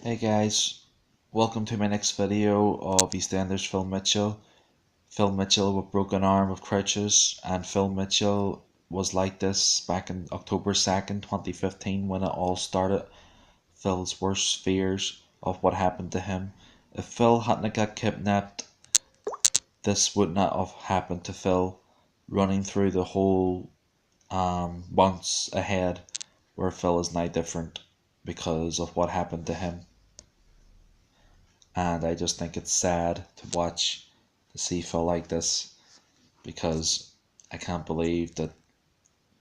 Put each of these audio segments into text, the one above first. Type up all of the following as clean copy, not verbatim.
Hey guys, welcome to my next video of EastEnders Phil Mitchell. Phil Mitchell with broken arm with crutches, and Phil Mitchell was like this back in October 2nd, 2015 when it all started. Phil's worst fears of what happened to him. If Phil hadn't got kidnapped, this would not have happened to Phil. Running through the whole months ahead where Phil is now different because of what happened to him. And I just think it's sad to watch to see Phil like this because I can't believe that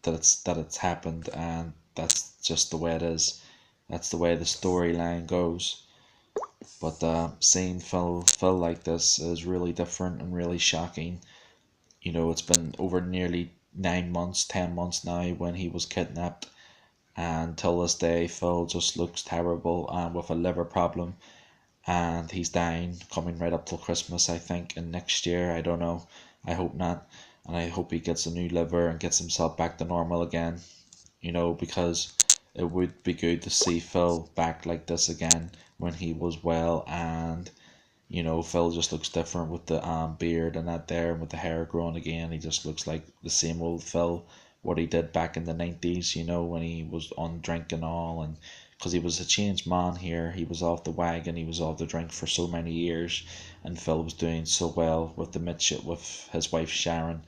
it's happened, and that's just the way it is. That's the way the storyline goes. But seeing Phil like this is really different and really shocking. It's been over nearly 9 months, 10 months now when he was kidnapped, and till this day Phil just looks terrible and with a liver problem, and he's dying coming right up till Christmas, I think, and next year. I don't know. I hope not. And I hope he gets a new liver and gets himself back to normal again, because it would be good to see Phil back like this again when he was well. And, Phil just looks different with the beard and that there, and with the hair growing again. He just looks like the same old Phil, what he did back in the 90s, when he was on drink and all. And because he was a changed man here. He was off the wagon, he was off the drink for so many years, and Phil was doing so well with the midship with his wife Sharon.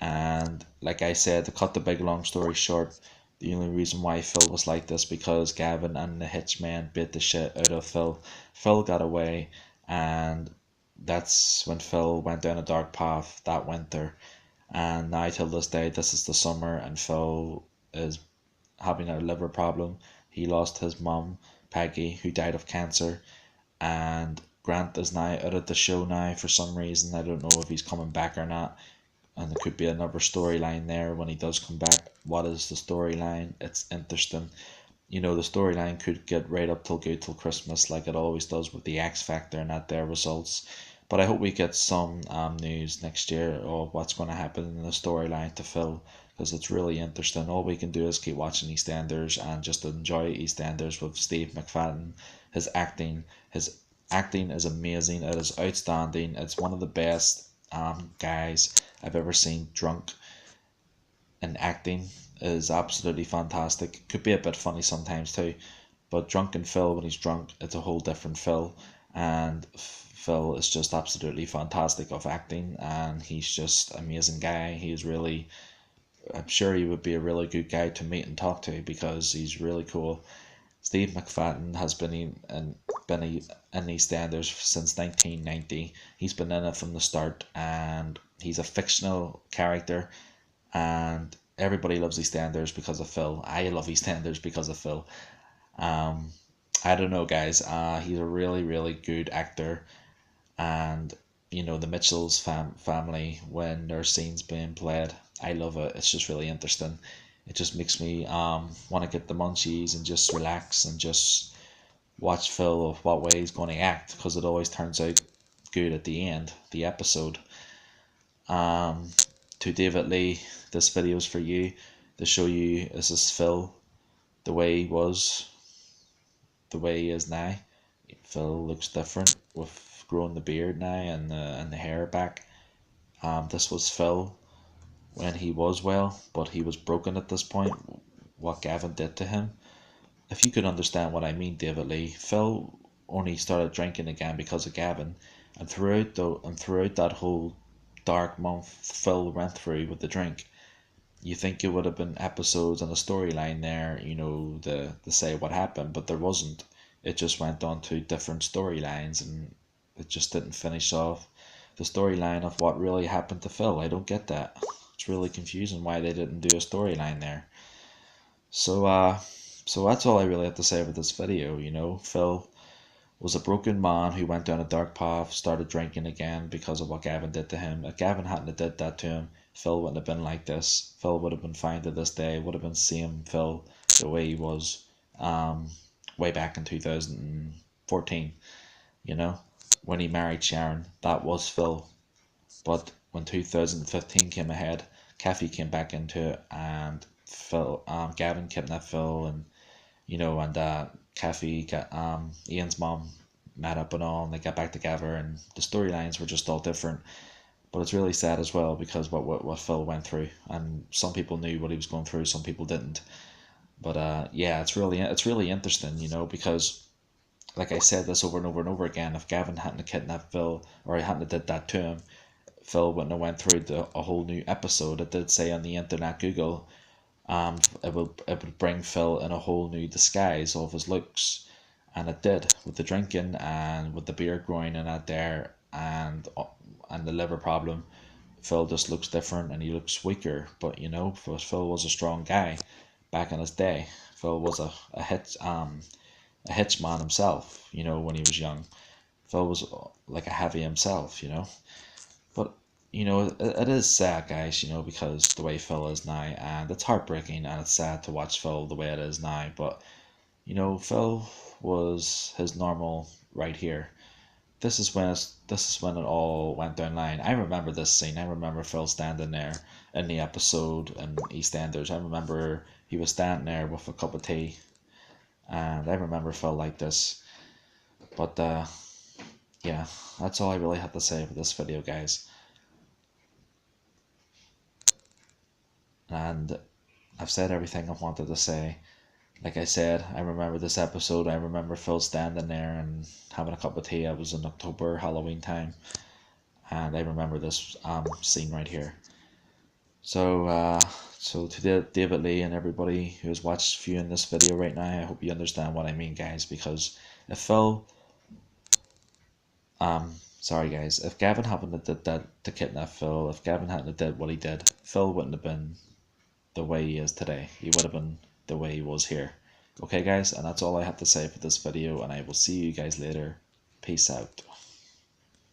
And like I said, to cut the big long story short, the only reason why Phil was like this because Gavin and the hitchman bit the shit out of Phil. Phil got away, and that's when Phil went down a dark path that winter. And now till this day, this is the summer, and Phil is having a liver problem. He lost his mum, Peggy, who died of cancer, and Grant is now out of the show now for some reason. I don't know if he's coming back or not, and there could be another storyline there when he does come back. What is the storyline? It's interesting. The storyline could get right up till good till Christmas, like it always does with the X Factor and at their results. But I hope we get some news next year of what's going to happen in the storyline to Phil, because it's really interesting. All we can do is keep watching EastEnders and just enjoy EastEnders with Steve McFadden. His acting is amazing. It is outstanding. It's one of the best guys I've ever seen drunk, and acting is absolutely fantastic. Could be a bit funny sometimes too, but drunken Phil, when he's drunk, it's a whole different Phil. And Phil is just absolutely fantastic of acting, and he's just an amazing guy. He's really, I'm sure he would be a really good guy to meet and talk to because he's really cool. Steve McFadden has been in EastEnders since 1990. He's been in it from the start, and he's a fictional character, and everybody loves EastEnders because of Phil. I love EastEnders because of Phil. Um, I don't know, guys. He's a really, really good actor, and the Mitchells family, when their scenes being played, I love it. It's just really interesting. It just makes me want to get the munchies and just relax and just watch Phil of what way he's going to act, because it always turns out good at the end, the episode. Um, to David Lee, this video is for you to show you this is Phil, the way he was, the way he is now. Phil looks different with growing the beard now and the hair back. This was Phil when he was well, but he was broken at this point. What Gavin did to him. If you could understand what I mean, David Lee, Phil only started drinking again because of Gavin, and throughout that whole dark month Phil went through with the drink, you think it would have been episodes and a storyline there, to say what happened, but there wasn't. It just went on to different storylines, and it just didn't finish off the storyline of what really happened to Phil. I don't get that. It's really confusing why they didn't do a storyline there. So so that's all I really have to say about this video. Phil was a broken man who went down a dark path, started drinking again because of what Gavin did to him. If Gavin hadn't did that to him, Phil wouldn't have been like this. Phil would have been fine to this day. Would have been same Phil the way he was um, way back in 2014. You know, when he married Sharon, that was Phil. But when 2015 came ahead, Kathy came back into it, and Gavin kidnapped Phil, and and Kathy, Ian's mom met up and all, and they got back together, and the storylines were just all different. But it's really sad as well because what Phil went through, and some people knew what he was going through, some people didn't. But yeah, it's really interesting, because like I said this over and over and over again, if Gavin hadn't kidnapped Phil, or he hadn't did that to him, Phil wouldn't have went through a whole new episode. It did say on the internet, Google, it would bring Phil in a whole new disguise of his looks, and it did with the drinking and with the beard growing in that there, and the liver problem. Phil just looks different and he looks weaker, but Phil was a strong guy back in his day. Phil was a hitch man himself, when he was young. Phil was like a heavy himself. But it is sad, guys, because the way Phil is now, and it's heartbreaking and it's sad to watch Phil the way it is now. But Phil was his normal right here. This is when it all went down line. I remember this scene. I remember Phil standing there in the episode in EastEnders. I remember he was standing there with a cup of tea, and I remember Phil like this. But yeah, that's all I really have to say for this video, guys. And I've said everything I wanted to say. Like I said, I remember this episode. I remember Phil standing there and having a cup of tea. It was in October, Halloween time, and I remember this scene right here. So to David Lee and everybody who's watched viewing this video right now, I hope you understand what I mean, guys. Because if Phil, sorry guys, if Gavin hadn't did that to kidnap Phil, if Gavin hadn't did what he did, Phil wouldn't have been the way he is today. He would have been the way he was here. Okay guys, and that's all I have to say for this video, and I will see you guys later. Peace out.